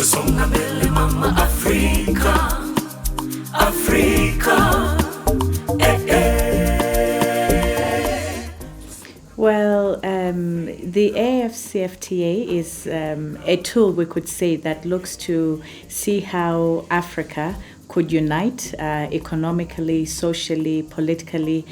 tusonga mbele mama Afrika, Afrika. Well, the AfCFTA is a tool, we could say, that looks to see how Africa could unite economically, socially, politically.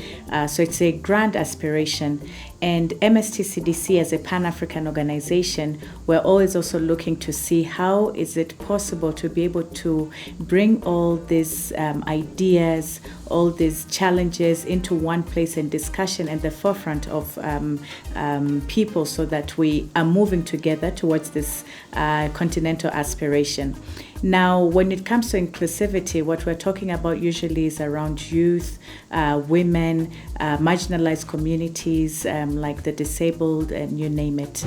So it's a grand aspiration. And MS TCDC, as a Pan-African organization, we're always also looking to see how is it possible to be able to bring all these ideas, all these challenges into one place and discussion at the forefront of people, so that we are moving together towards this continental aspiration. Now, when it comes to inclusivity, what we're talking about usually is around youth, women, marginalized communities, like the disabled, and you name it,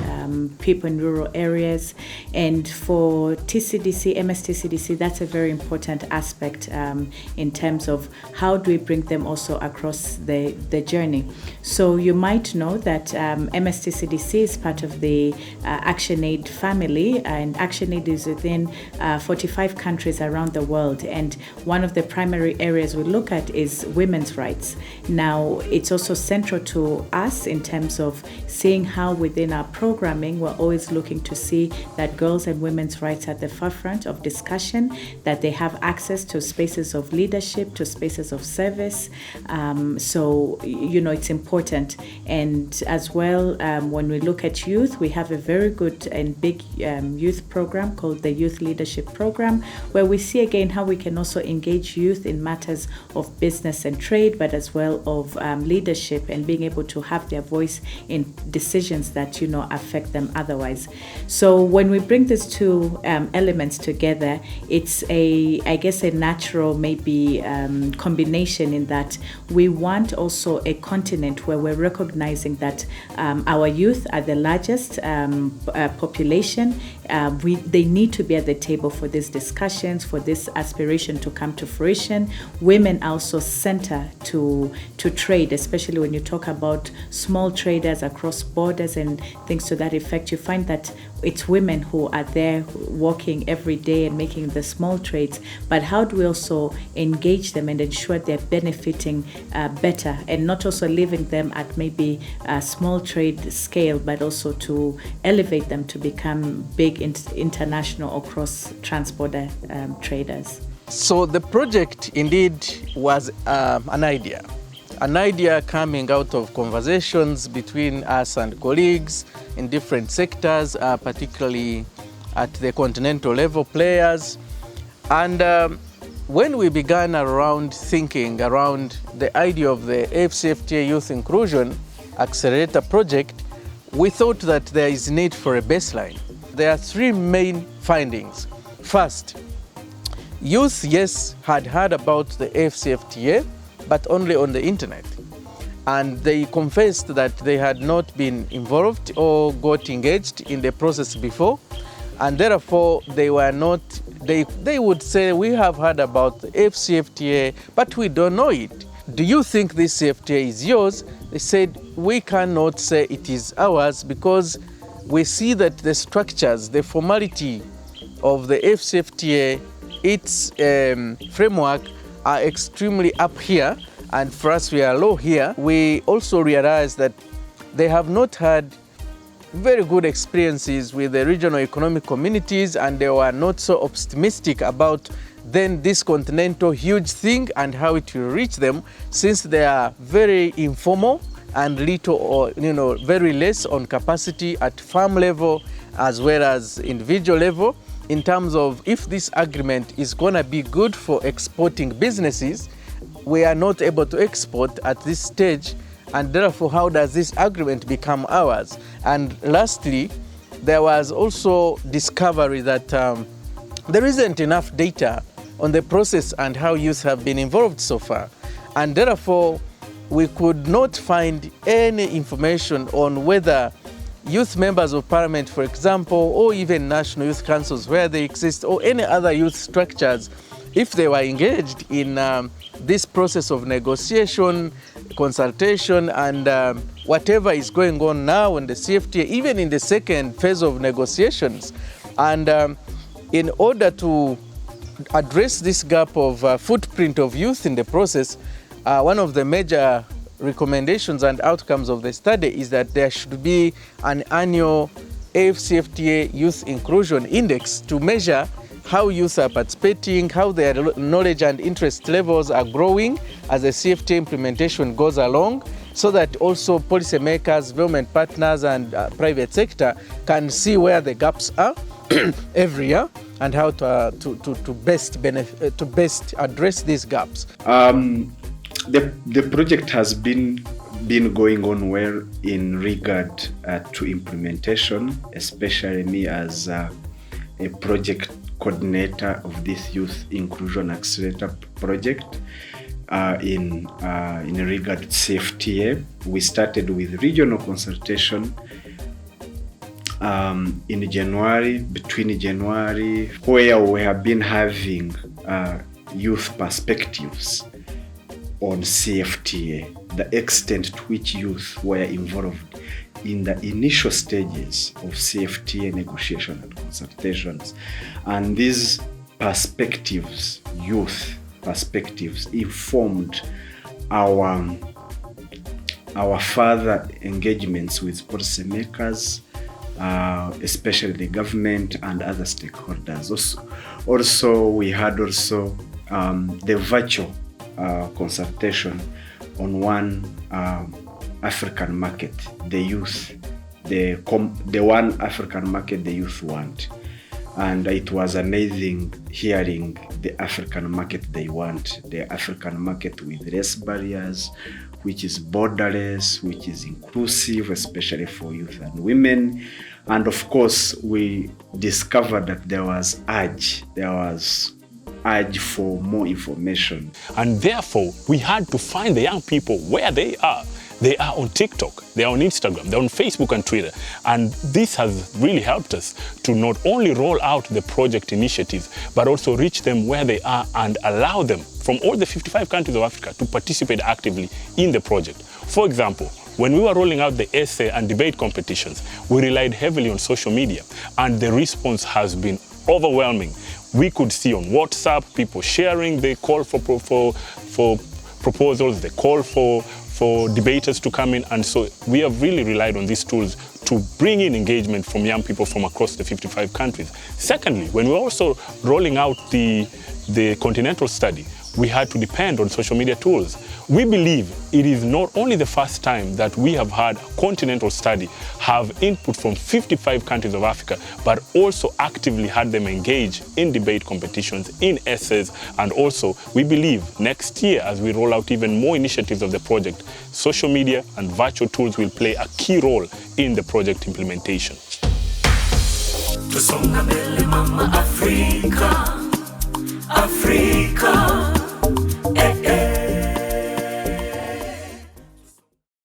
people in rural areas. And for TCDC, MS TCDC, that's a very important aspect in terms of how do we bring them also across the journey. So you might know that MS TCDC is part of the ActionAid family, and ActionAid is within 45 countries around the world. And one of the primary areas we look at is women's rights. Now, it's also central to us in terms of seeing how within our programming, we're always looking to see that girls and women's rights are at the forefront of discussion, that they have access to spaces of leadership, to spaces of service. So, it's important. And as well, when we look at youth, we have a very good and big youth program called the Youth Leadership Program, where we see again how we can also engage youth in matters of business and trade, but as well of leadership and being able to have their voice in decisions that affect them otherwise. So when we bring these two elements together, it's a natural maybe combination, in that we want also a continent where we're recognizing that our youth are the largest population. They need to be at the table for these discussions, for this aspiration to come to fruition. Women are also center to trade, especially when you talk about small traders across borders and things to that effect. You find that it's women who are there working every day and making the small trades. But how do we also engage them and ensure they're benefiting better, and not also leaving them at maybe a small trade scale, but also to elevate them to become big international or cross-transborder traders? So the project indeed was an idea coming out of conversations between us and colleagues in different sectors, particularly at the continental level players. And when we began thinking around the idea of the AfCFTA Youth Inclusion Accelerator project, we thought that there is need for a baseline. There are three main findings. First, youth, yes, had heard about the AfCFTA, but only on the internet. And they confessed that they had not been involved or got engaged in the process before. And therefore, they would say, we have heard about the AfCFTA, but we don't know it. Do you think this CFTA is yours? They said, we cannot say it is ours, because we see that the structures, the formality of the AfCFTA, its framework are extremely up here, and for us we are low here. We also realize that they have not had very good experiences with the regional economic communities, and they were not so optimistic about then this continental huge thing and how it will reach them, since they are very informal and little or very less on capacity at farm level as well as individual level, in terms of if this agreement is going to be good for exporting businesses. We are not able to export at this stage, and therefore how does this agreement become ours? And lastly, there was also discovery that there isn't enough data on the process and how youth have been involved so far, and therefore we could not find any information on whether youth members of parliament, for example, or even national youth councils where they exist, or any other youth structures, if they were engaged in this process of negotiation, consultation, and whatever is going on now in the CFTA, even in the second phase of negotiations. And In order to address this gap of footprint of youth in the process, one of the major recommendations and outcomes of the study is that there should be an annual AfCFTA Youth Inclusion Index to measure how youth are participating, how their knowledge and interest levels are growing as the CFTA implementation goes along, so that also policymakers, development partners and private sector can see where the gaps are every year and how to best address these gaps. The project has been going on well in regard to implementation, especially me as a project coordinator of this Youth Inclusion Accelerator project. In regard to CFTA, we started with regional consultation in January, between January, where we have been having youth perspectives on CFTA, the extent to which youth were involved in the initial stages of CFTA negotiation and consultations. And these perspectives, youth perspectives, informed our further engagements with policymakers, especially the government and other stakeholders. Also we had the virtual consultation on one African market, the youth, the one African market the youth want. And it was amazing hearing the African market they want, the African market with less barriers, which is borderless, which is inclusive, especially for youth and women. And of course, we discovered that there was urge for more information. And therefore, we had to find the young people where they are. They are on TikTok, they are on Instagram, they're on Facebook and Twitter. And this has really helped us to not only roll out the project initiatives, but also reach them where they are and allow them from all the 55 countries of Africa to participate actively in the project. For example, when we were rolling out the essay and debate competitions, we relied heavily on social media, and the response has been overwhelming. We could see on WhatsApp people sharing the call for proposals, the call for debaters to come in, and so we have really relied on these tools to bring in engagement from young people from across the 55 countries. Secondly, when we were also rolling out the Continental study, we had to depend on social media tools. We believe it is not only the first time that we have had a Continental study have input from 55 countries of Africa, but also actively had them engage in debate competitions, in essays, and also we believe next year, as we roll out even more initiatives of the project, social media and virtual tools will play a key role in the project implementation. Tusonga mbele mama Afrika.